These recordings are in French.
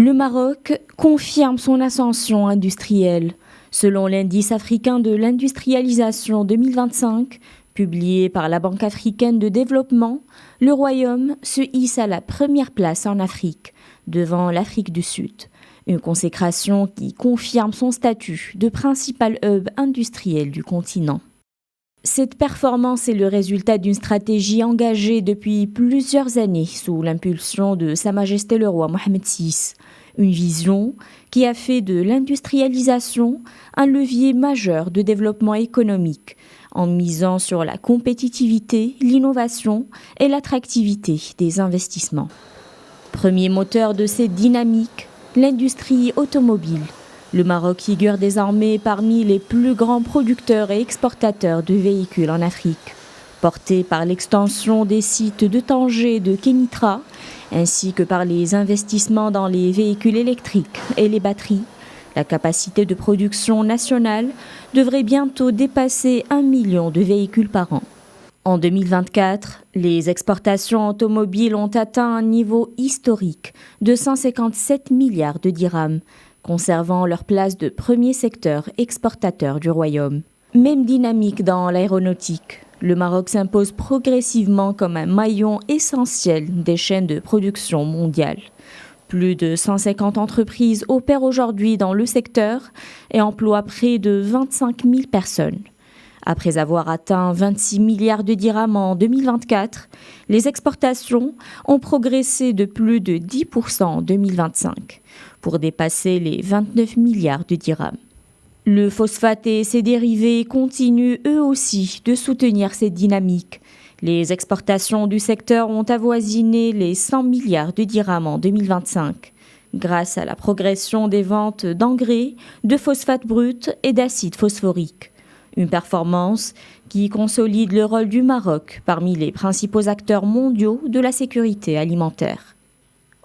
Le Maroc confirme son ascension industrielle. Selon l'indice africain de l'industrialisation 2025, publié par la Banque africaine de développement, le Royaume se hisse à la première place en Afrique, devant l'Afrique du Sud. Une consécration qui confirme son statut de principal hub industriel du continent. Cette performance est le résultat d'une stratégie engagée depuis plusieurs années sous l'impulsion de Sa Majesté le Roi Mohammed VI. Une vision qui a fait de l'industrialisation un levier majeur de développement économique, en misant sur la compétitivité, l'innovation et l'attractivité des investissements. Premier moteur de cette dynamique, l'industrie automobile. Le Maroc figure désormais parmi les plus grands producteurs et exportateurs de véhicules en Afrique, porté par l'extension des sites de Tanger et de Kénitra, ainsi que par les investissements dans les véhicules électriques et les batteries. La capacité de production nationale devrait bientôt dépasser 1 million de véhicules par an. En 2024, les exportations automobiles ont atteint un niveau historique de 157 milliards de dirhams, conservant leur place de premier secteur exportateur du royaume. Même dynamique dans l'aéronautique. Le Maroc s'impose progressivement comme un maillon essentiel des chaînes de production mondiales. Plus de 150 entreprises opèrent aujourd'hui dans le secteur et emploient près de 25 000 personnes. Après avoir atteint 26 milliards de dirhams en 2024, les exportations ont progressé de plus de 10% en 2025, pour dépasser les 29 milliards de dirhams. Le phosphate et ses dérivés continuent eux aussi de soutenir cette dynamique. Les exportations du secteur ont avoisiné les 100 milliards de dirhams en 2025, grâce à la progression des ventes d'engrais, de phosphate brut et d'acide phosphorique. Une performance qui consolide le rôle du Maroc parmi les principaux acteurs mondiaux de la sécurité alimentaire.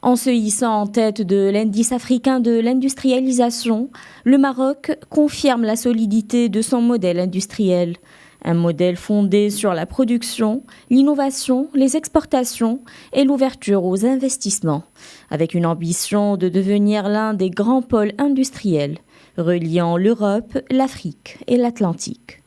En se hissant en tête de l'indice africain de l'industrialisation, le Maroc confirme la solidité de son modèle industriel. Un modèle fondé sur la production, l'innovation, les exportations et l'ouverture aux investissements, avec une ambition de devenir l'un des grands pôles industriels reliant l'Europe, l'Afrique et l'Atlantique.